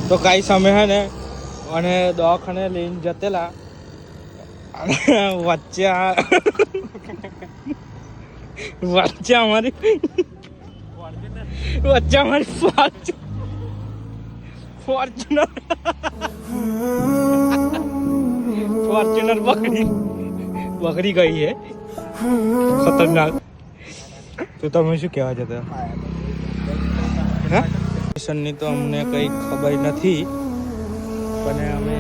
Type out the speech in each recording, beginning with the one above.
તો કાંઈ સમય હે ને અને દવાખાને લઈને જતેલા વચ્ચે અમારી ફોર્ચ્યુનર બકરી ગઈ છે ખતરનાક. તો તમે શું કહેવા જતા? ની તો અમને કઈ ખબર નથી, પણ અમે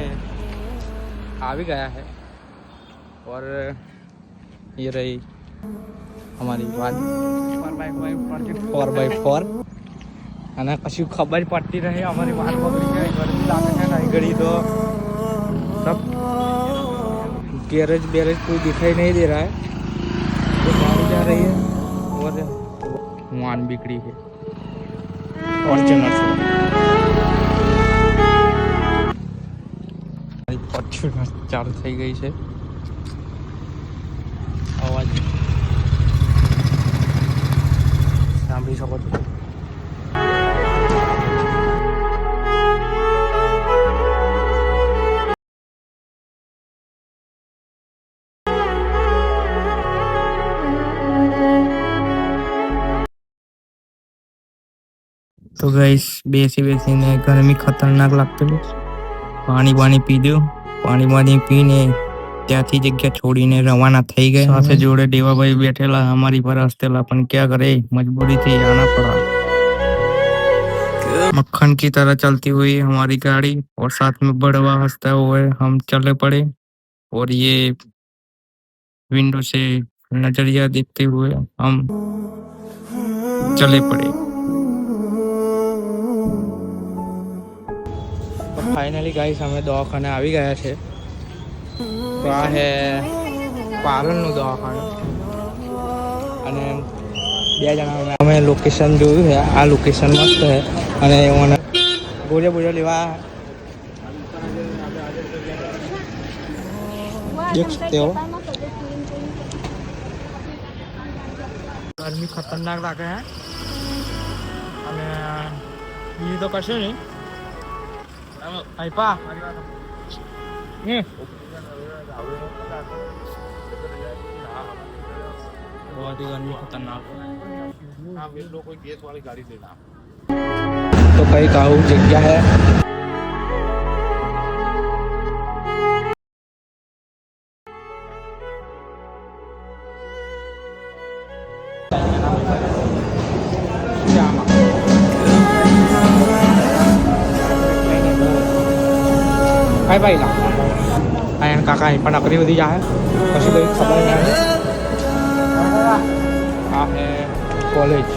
આવી ગયા है और ये रही हमारी वान 4x4 અને કશું ખબર પડતી રહી અમારી વાન પકડી જાય. ગરમી લાગે છે ને ઘડી તો सब गैरेज बैरेज कोई दिखाई नहीं दे रहा है, तो गाड़ी जा रही है और वान बिगड़ी है फॉर्च्यूनर से. फॉर्च्यूनर चालू થઈ ગઈ છે. અવાજ સાંભળી શકો છો. तो गाइस બેસીને ગરમી ખતરનાક લાગતી. પાણી પીધું. પાણી પીને ત્યાંથી જગ્યા છોડીને રવાના થઈ ગયા. સાથે જોડે દેવાભાઈ બેઠેલા हमारी पर हंसतेला, પણ क्या करे मजबूरी थी आना पड़ा. मक्खन की तरह चलती हुई हमारी गाड़ी और साथ में बड़वा हंसता हुए हम चले पड़े और ये विंडो से नजरिया देखते हुए हम चले पड़े. फाइनली गाइस અમે દવાખાને આવી ગયા છે. તો આ હે પાલનનું દવાખાનું અને બે જણા અમે લોકેશન જોયું છે. આ લોકેશન મસ્ત છે અને એઓને ગોળીઓ લેવા દેખ सकते हो. ગરમી ખતરનાક લાગે છે અને બીજું તો કશું નહીં. આઈપા बहुत ही गर्मी खतरनाक. तो कई काहू जगह है. ભાઈ ભાઈ અહીંયા કાકા અહીં પણ નકરી બધી જાય પછી કઈ ખબર નહીં. આ હે કોલેજ.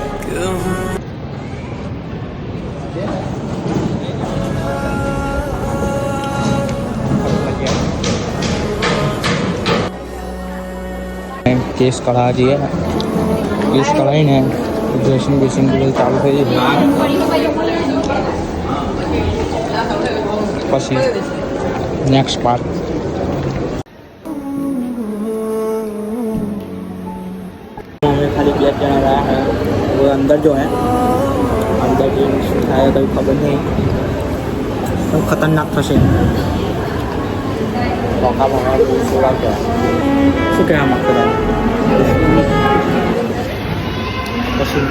केस कढ़ा दिए. केस कढ़ाई ने ड्रेसिंग बेसिंग चालू થઈ પછી नेक्स्ट पार्ट. हमें खाली ब्लैक जना रहा है. वो अंदर जो है अंदर जो है कोई खबर नहीं. तो खतरनाक थશે. શું કહેવા માંગતો પછી